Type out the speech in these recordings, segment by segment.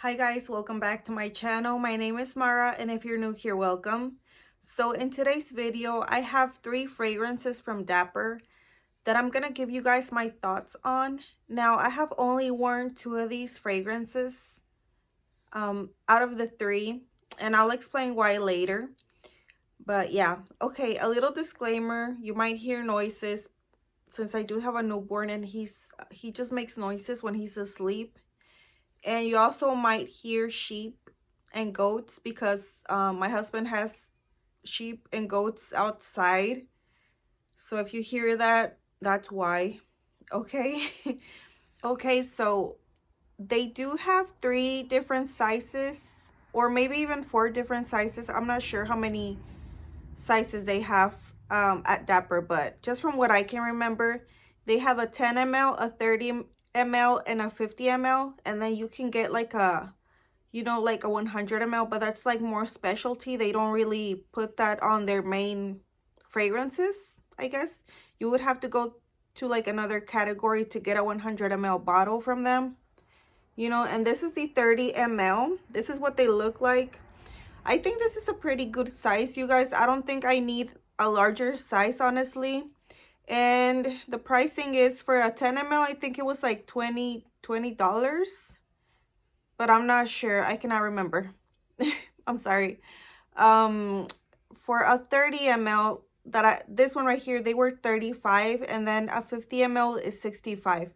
Hi guys, welcome back to my channel. My name is Mara, and if you're new here, welcome. So in today's video, I have 3 fragrances from Dapper that I'm gonna give you guys my thoughts on. Now, I have only worn 2 of these fragrances out of the 3, and I'll explain why later. But yeah, okay, a little disclaimer, you might hear noises since I do have a newborn and he just makes noises when he's asleep. And you also might hear sheep and goats because my husband has sheep and goats outside. So if you hear that, that's why. Okay. Okay, so they do have 3 different sizes, or maybe even 4 different sizes. I'm not sure how many sizes they have at Dapper, but just from what I can remember, they have a 10 ml, a 30 ml, and a 50 ml, and then you can get like a, you know, like a 100 ml, but that's like more specialty. They don't really put that on their main fragrances, I guess. You would have to go to like another category to get a 100 ml bottle from them, you know. And this is the 30 ml. This is what they look like. I think this is a pretty good size, you guys. I don't think I need a larger size, honestly. And the pricing is for a 10 ml, I think it was like $20, but I'm not sure. I cannot remember. I'm sorry. For a 30 ml, this one right here, they were 35, and then a 50 ml is 65.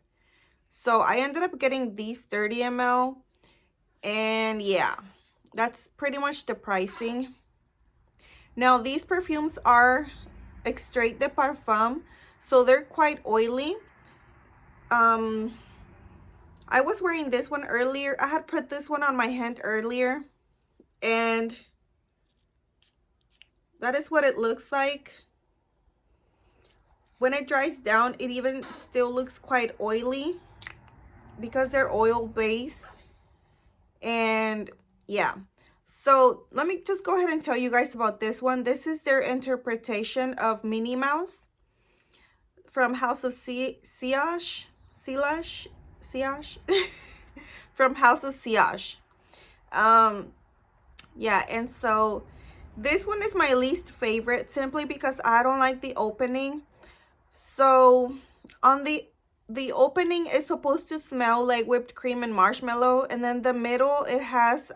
So I ended up getting these 30 ml, and yeah, that's pretty much the pricing. Now, these perfumes are extrait de parfum, so they're quite oily. I was wearing this one earlier. I had put this one on my hand earlier, and that is what it looks like. When it dries down, it even still looks quite oily because they're oil based. And yeah, so let me just go ahead and tell you guys about this one. This is their interpretation of Minnie Mouse from House of Siage from House of Siage. Yeah, and so this one is my least favorite simply because I don't like the opening. So on the opening is supposed to smell like whipped cream and marshmallow, and then the middle it has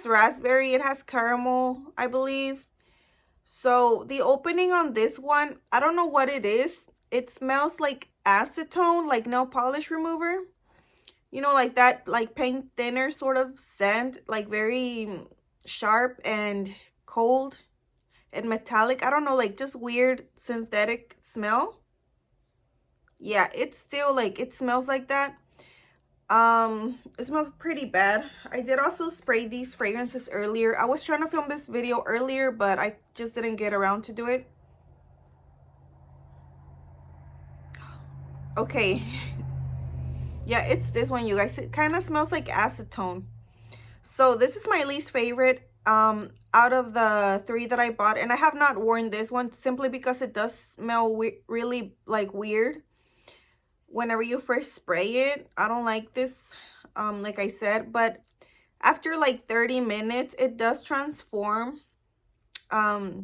raspberry, it has caramel, I believe. So the opening on this one, I don't know what it is. It smells like acetone, like nail polish remover. You know, like that, like paint thinner sort of scent, like very sharp and cold and metallic. I don't know, like just weird synthetic smell. Yeah, it's still like, it smells like that. It smells pretty bad. I did also spray these fragrances earlier. I was trying to film this video earlier, but I just didn't get around to do it. Okay. Yeah, it's this one, you guys. It kind of smells like acetone. So this is my least favorite out of the 3 that I bought, and I have not worn this one simply because it does smell really like weird whenever you first spray it. I don't like this, like I said, but after like 30 minutes it does transform. I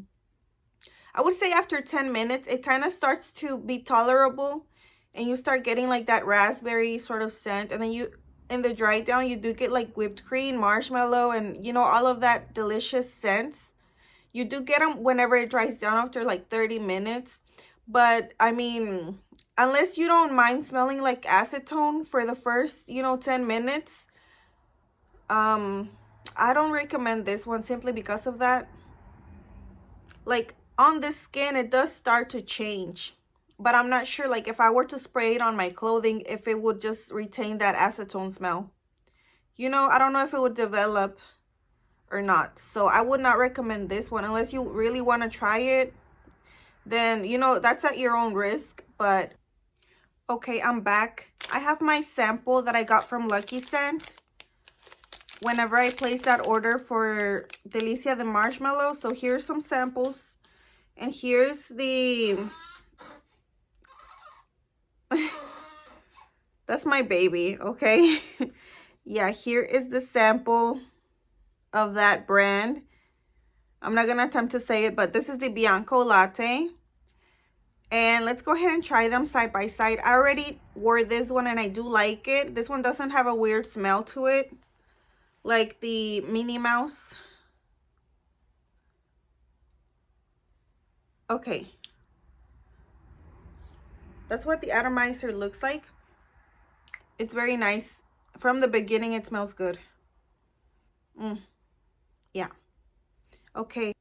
would say after 10 minutes it kind of starts to be tolerable, and you start getting like that raspberry sort of scent, and then you, in the dry down, you do get like whipped cream, marshmallow, and you know, all of that delicious scents. You do get them whenever it dries down after like 30 minutes. But I mean, unless you don't mind smelling like acetone for the first, you know, 10 minutes, I don't recommend this one simply because of that. Like on the skin, it does start to change, but I'm not sure, like if I were to spray it on my clothing, if it would just retain that acetone smell. You know, I don't know if it would develop or not. So I would not recommend this one unless you really want to try it. Then, you know, that's at your own risk. But okay, I'm back. I have my sample that I got from Lucky Scent whenever I placed that order for Delicia de Marshmallow. So here's some samples, and here's the that's my baby, okay? Yeah, here is the sample of that brand. I'm not gonna attempt to say it, but this is the Bianco Latte. And let's go ahead and try them side by side. I already wore this one and I do like it. This one doesn't have a weird smell to it, like the Minnie Mouse. Okay. That's what the atomizer looks like. It's very nice. From the beginning, it smells good. Yeah. Okay.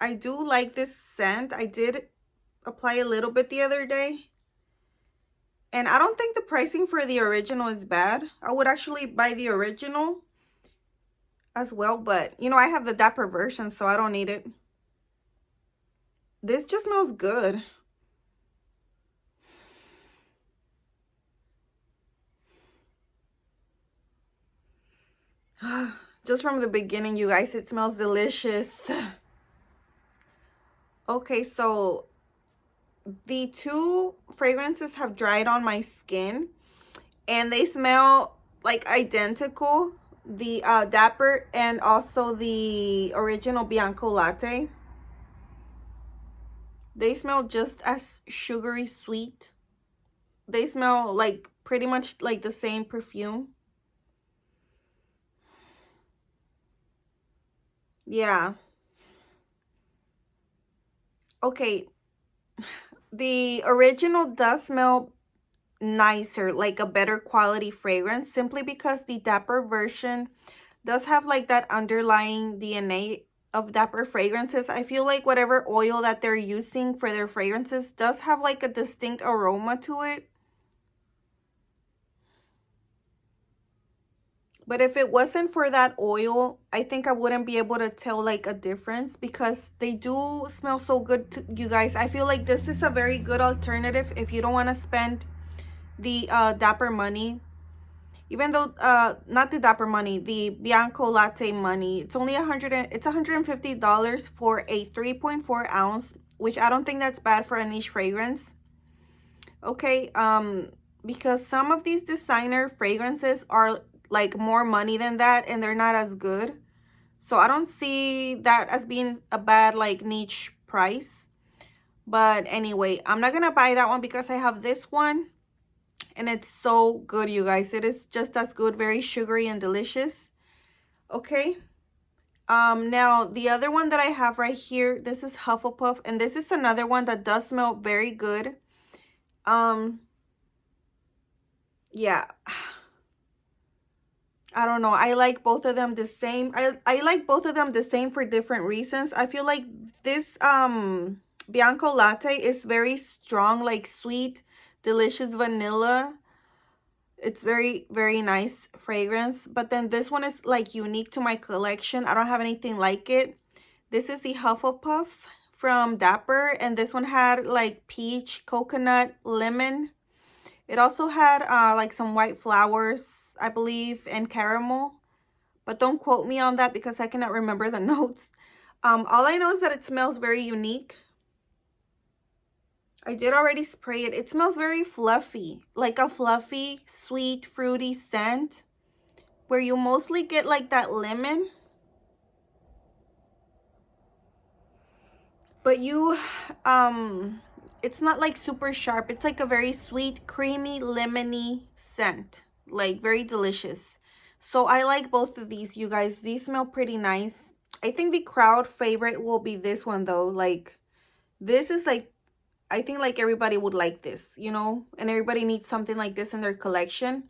I do like this scent. I did apply a little bit the other day. And I don't think the pricing for the original is bad. I would actually buy the original as well. But, you know, I have the Dapper version, so I don't need it. This just smells good. Just from the beginning, you guys, it smells delicious. Okay, so the two fragrances have dried on my skin and they smell like identical. The Dapper and also the original Bianco Latte. They smell just as sugary sweet. They smell like pretty much like the same perfume. Yeah. Okay. The original does smell nicer, like a better quality fragrance, simply because the Dapper version does have like that underlying DNA of Dapper fragrances. I feel like whatever oil that they're using for their fragrances does have like a distinct aroma to it. But if it wasn't for that oil, I think I wouldn't be able to tell like a difference, because they do smell so good to you guys. I feel like this is a very good alternative if you don't want to spend the Dapper money. Even though not the Dapper money, the Bianco Latte money. It's only it's $150 for a 3.4 ounce, which I don't think that's bad for a niche fragrance. Okay, because some of these designer fragrances are like more money than that and they're not as good. So I don't see that as being a bad like niche price. But anyway, I'm not gonna buy that one because I have this one and it's so good, you guys. It is just as good, very sugary and delicious. Okay, now the other one that I have right here, this is Hufflepuff, and this is another one that does smell very good. Yeah, I don't know. I like both of them the same. I like both of them the same for different reasons. I feel like this Bianco Latte is very strong, like sweet, delicious vanilla. It's very, very nice fragrance. But then this one is like unique to my collection. I don't have anything like it. This is the Hufflepuff from Dapper, and this one had like peach, coconut, lemon. It also had like some white flowers, I believe, and caramel. But don't quote me on that because I cannot remember the notes. All I know is that it smells very unique. I did already spray it. It smells very fluffy, like a fluffy, sweet, fruity scent where you mostly get like that lemon. But you, it's not like super sharp. It's like a very sweet, creamy, lemony scent, like very delicious. So I like both of these, you guys. These smell pretty nice. I think the crowd favorite will be this one though. Like this is like, I think like everybody would like this, you know, and everybody needs something like this in their collection.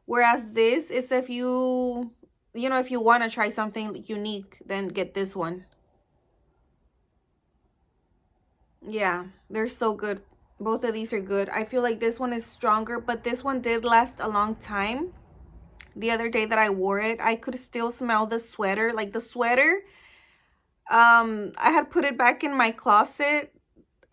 Whereas this is if you know, if you want to try something unique, then get this one. Yeah, they're so good. Both of these are good. I feel like this one is stronger, but this one did last a long time. The other day that I wore it, I could still smell the sweater. Like the sweater, I had put it back in my closet.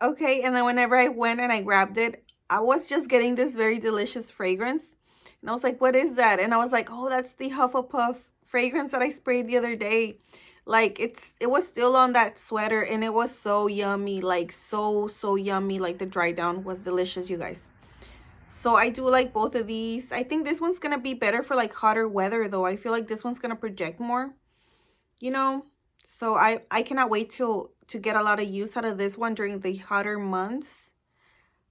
Okay, and then whenever I went and I grabbed it, I was just getting this very delicious fragrance. And I was like, what is that? And I was like, oh, that's the Hufflepuff fragrance that I sprayed the other day. Like it was still on that sweater and it was so yummy, like so yummy. Like the dry down was delicious, you guys. So I do like both of these. I think this one's gonna be better for like hotter weather though. I feel like this one's gonna project more, you know. So I cannot wait to get a lot of use out of this one during the hotter months.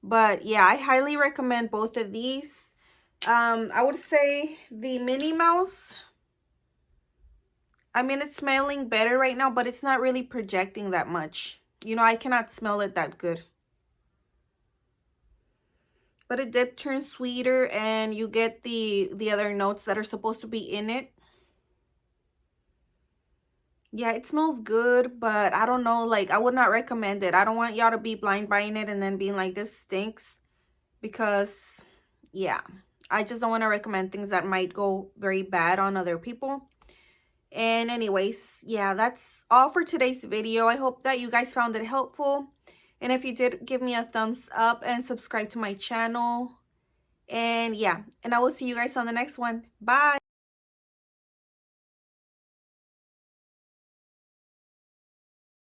But yeah, I highly recommend both of these. I would say the Minnie Mouse, I mean, it's smelling better right now, but it's not really projecting that much. You know, I cannot smell it that good. But it did turn sweeter, and you get the other notes that are supposed to be in it. Yeah, it smells good, but I don't know, like, I would not recommend it. I don't want y'all to be blind buying it and then being like, this stinks. Because, yeah, I just don't want to recommend things that might go very bad on other people. And anyways, yeah, that's all for today's video. I hope that you guys found it helpful. And if you did, give me a thumbs up and subscribe to my channel. And yeah, and I will see you guys on the next one. Bye.